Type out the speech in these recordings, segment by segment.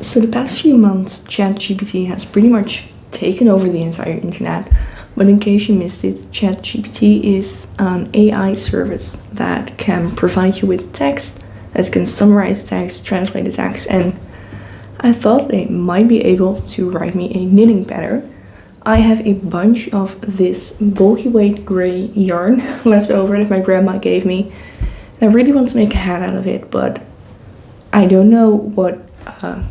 So the past few months, ChatGPT has pretty much taken over the entire internet. But in case you missed it, ChatGPT is an AI service that can provide you with text, that can summarize the text, translate the text, and I thought they might be able to write me a knitting pattern. I have a bunch of this bulky weight gray yarn left over that my grandma gave me. I really want to make a hat out of it, but I don't know what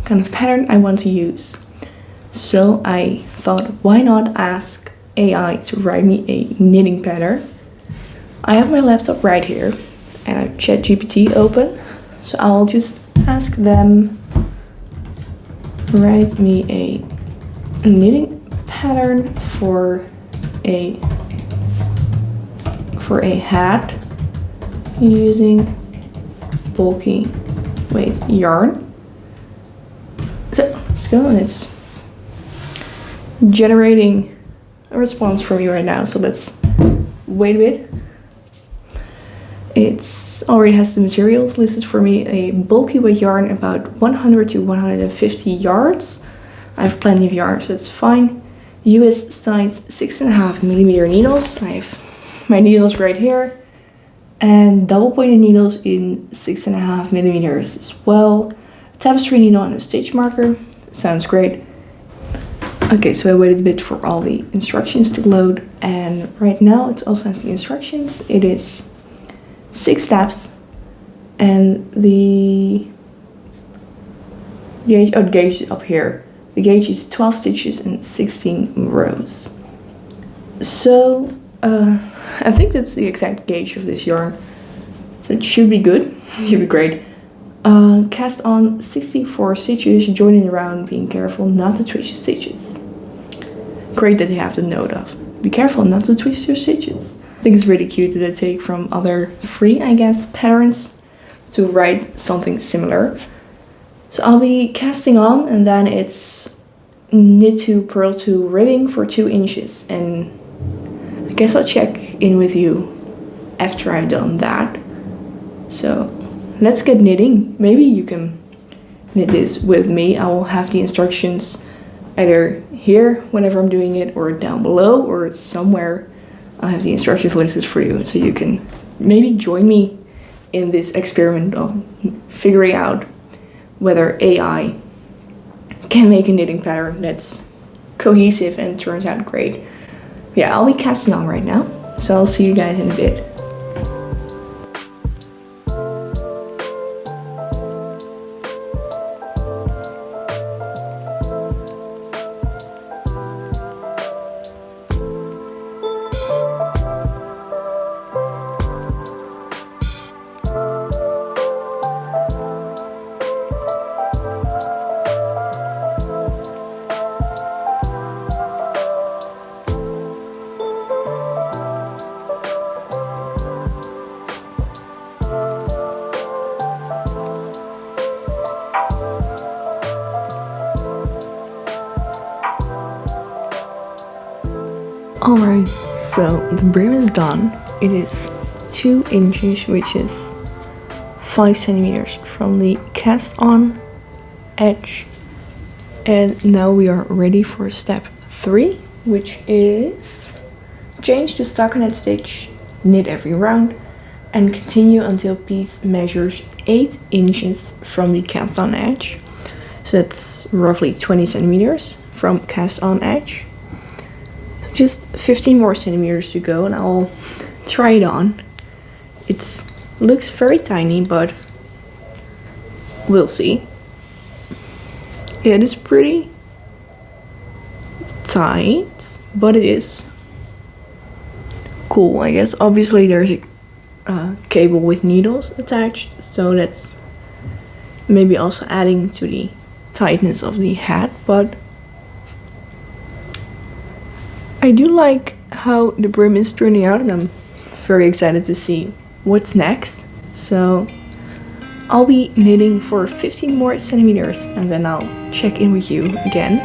kind of pattern I want to use. So I thought, why not ask AI to write me a knitting pattern? I have my laptop right here and I have ChatGPT open. So I'll just ask them, write me a knitting pattern for a hat using bulky weight yarn. So let's go, and it's generating a response from me right now, so let's wait a bit. It's already has the materials listed for me: a bulky weight yarn about 100 to 150 yards. I have plenty of yarn, so it's fine. US size 6.5 millimeter needles. I have my needles right here, and double pointed needles in 6.5 millimeters as well. A tapestry needle and a stitch marker. Sounds great. Okay, so I waited a bit for all the instructions to load, and right now it also has the instructions. It is 6 steps, and the gauge, the gauge is up here. The gauge is 12 stitches and 16 rows. So I think that's the exact gauge of this yarn. So it should be good, it should be great. Cast on 64 stitches, joining around, being careful not to twist your stitches. Great that you have the note of, be careful not to twist your stitches. I think it's really cute that I take from other free, I guess, patterns to write something similar. So I'll be casting on, and then it's knit to purl to ribbing for 2 inches. And I guess I'll check in with you after I've done that. So let's get knitting. Maybe you can knit this with me. I will have the instructions either here whenever I'm doing it, or down below, or somewhere. I'll have the instructions listed for you, so you can maybe join me in this experiment of figuring out whether AI can make a knitting pattern that's cohesive and turns out great. Yeah, I'll be casting on right now, so I'll see you guys in a bit. Alright, so the brim is done. It is 2 inches, which is 5 centimeters from the cast on edge. And now we are ready for step 3, which is change to stockinette stitch, knit every round, and continue until piece measures 8 inches from the cast on edge. So that's roughly 20 centimeters from cast on edge. Just 15 more centimeters to go, and I'll try it on. It looks very tiny, but we'll see. Yeah, it is pretty tight, but it is cool, I guess. Obviously there's a cable with needles attached, so that's maybe also adding to the tightness of the hat, but I do like how the brim is turning out, and I'm very excited to see what's next. So I'll be knitting for 15 more centimeters, and then I'll check in with you again.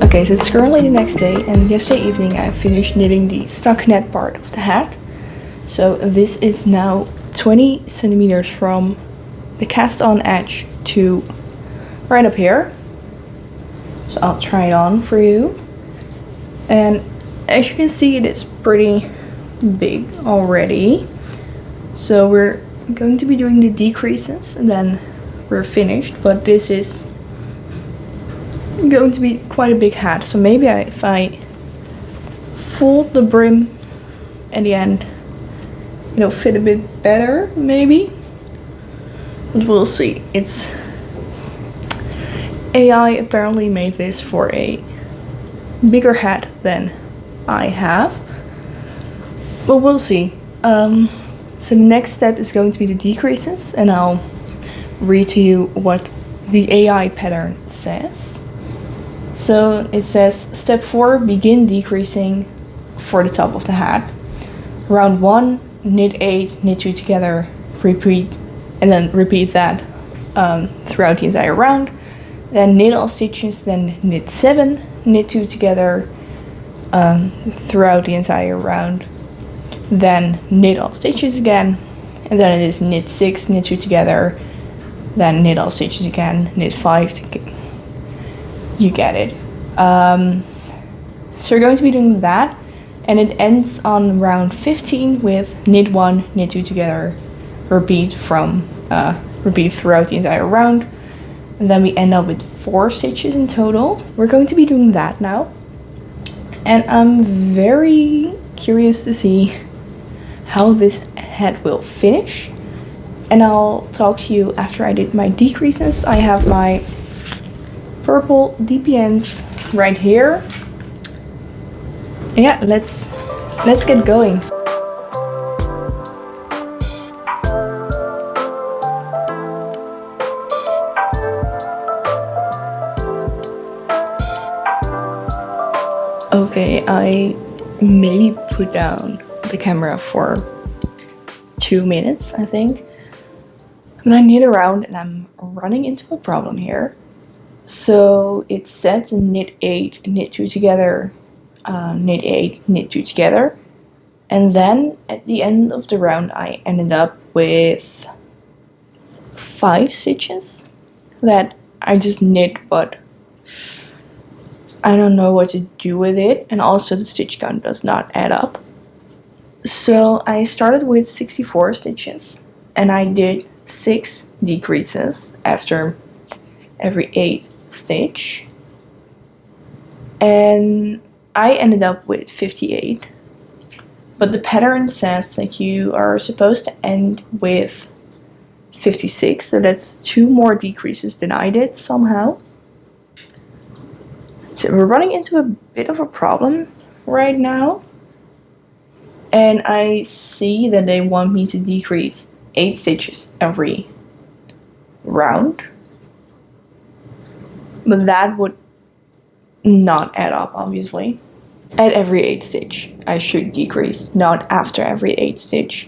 Okay, so it's currently the next day, and yesterday evening I finished knitting the stockinette part of the hat. So this is now 20 centimeters from the cast on edge to right up here. So I'll try it on for you. And as you can see, it is pretty big already. So we're going to be doing the decreases and then we're finished. But this is going to be quite a big hat. So maybe if I fold the brim at the end, it'll fit a bit better, maybe. But we'll see. It's AI apparently made this for a bigger hat than I have. But we'll see. So the next step is going to be the decreases, and I'll read to you what the AI pattern says. So it says, step 4, begin decreasing for the top of the hat. Round 1, knit 8, knit 2 together, repeat, and then repeat that throughout the entire round. Then knit all stitches, then knit 7, knit 2 together throughout the entire round. Then knit all stitches again, and then it is knit 6, knit 2 together, then knit all stitches again, knit 5 you get it. So we're going to be doing that, and it ends on round 15 with knit 1, knit 2 together, repeat throughout the entire round, and then we end up with 4 stitches in total. We're going to be doing that now, and I'm very curious to see how this hat will finish, and I'll talk to you after I did my decreases. I have my purple DPNs right here. Yeah, let's get going. Okay, I maybe put down the camera for 2 minutes, I think. And I knit around and I'm running into a problem here. So it said knit 8, knit 2 together, knit 8, knit 2 together. And then at the end of the round I ended up with 5 stitches that I just knit, but I don't know what to do with it. And also the stitch count does not add up. So I started with 64 stitches and I did 6 decreases after every 8 stitch, and I ended up with 58. But the pattern says that you are supposed to end with 56, so that's 2 more decreases than I did somehow. So we're running into a bit of a problem right now, and I see that they want me to decrease 8 stitches every round. But that would not add up, obviously. At every 8 stitch, I should decrease, not after every 8 stitch,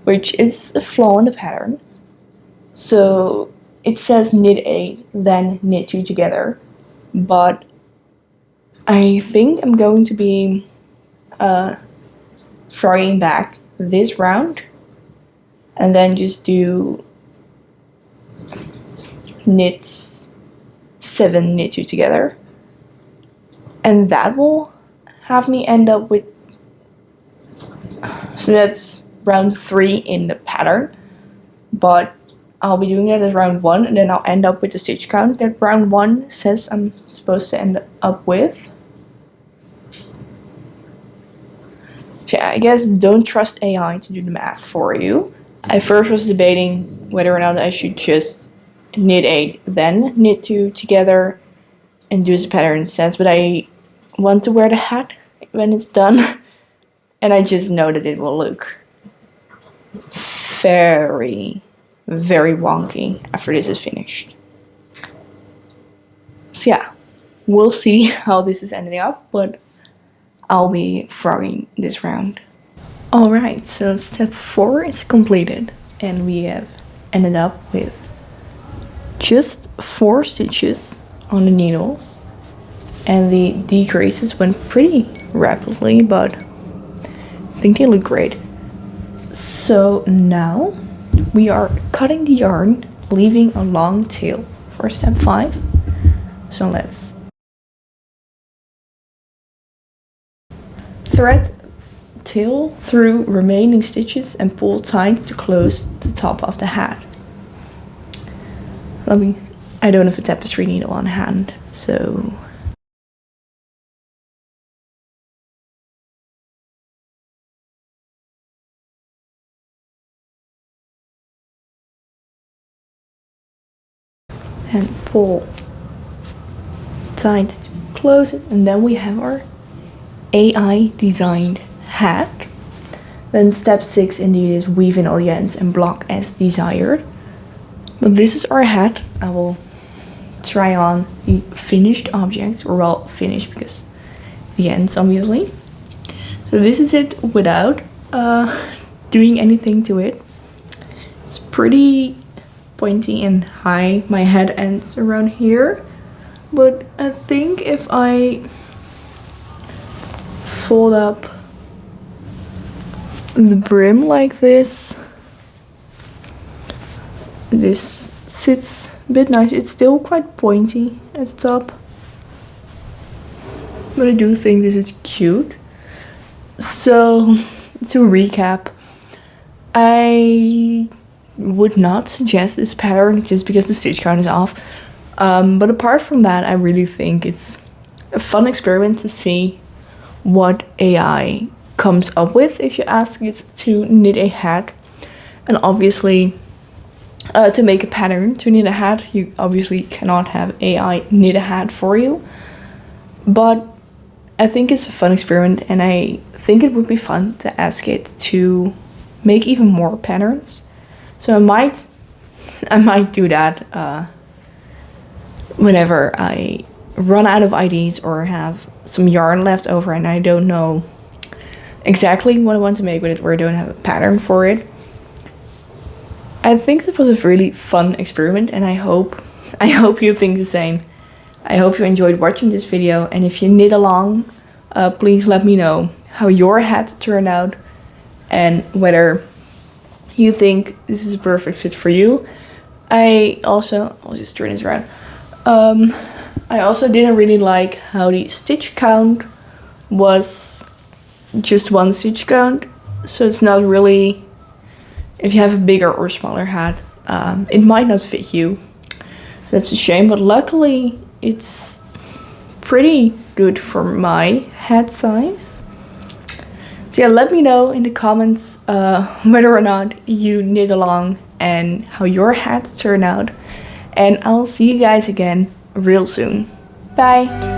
which is a flaw in the pattern. So it says knit 8, then knit 2 together, but I think I'm going to be throwing back this round and then just do knits 7, knit 2 together, and that will have me end up with, so that's round 3 in the pattern, but I'll be doing that as round 1, and then I'll end up with the stitch count that round 1 says I'm supposed to end up with. So yeah, I guess don't trust AI to do the math for you. I first was debating whether or not I should just knit 8, then knit 2 together and do as a pattern sense, but I want to wear the hat when it's done, and I just know that it will look very, very wonky after this is finished. So yeah, we'll see how this is ending up, but I'll be throwing this round. Alright, so step 4 is completed, and we have ended up with just 4 stitches on the needles, and the decreases went pretty rapidly, but I think they look great. So now we are cutting the yarn, leaving a long tail for step 5. So let's thread tail through remaining stitches and pull tight to close the top of the hat. I don't have a tapestry needle on hand, so and pull tight to close it, and then we have our AI designed hat. Then step 6 indeed is weave in all the ends and block as desired. But this is our hat. I will try on the finished objects, or well, finished because the ends obviously. So this is it without doing anything to it. It's pretty pointy and high. My head ends around here, but I think if I fold up the brim like this, this sits a bit nice. It's still quite pointy at the top, but I do think this is cute. So to recap, I would not suggest this pattern just because the stitch count is off, but apart from that, I really think it's a fun experiment to see what AI comes up with if you ask it to knit a hat. And obviously to make a pattern to knit a hat, you obviously cannot have AI knit a hat for you, but I think it's a fun experiment, and I think it would be fun to ask it to make even more patterns. So I might do that whenever I run out of ideas or have some yarn left over and I don't know exactly what I want to make with it, or I don't have a pattern for it. I think it was a really fun experiment, and I hope you think the same. I hope you enjoyed watching this video, and if you knit along, please let me know how your hat turned out and whether you think this is a perfect fit for you. I'll just turn this around. I also didn't really like how the stitch count was just one stitch count, so it's not really, if you have a bigger or smaller hat, it might not fit you, so that's a shame, but luckily it's pretty good for my hat size. So yeah, let me know in the comments whether or not you knit along and how your hat turned out, and I'll see you guys again real soon. Bye!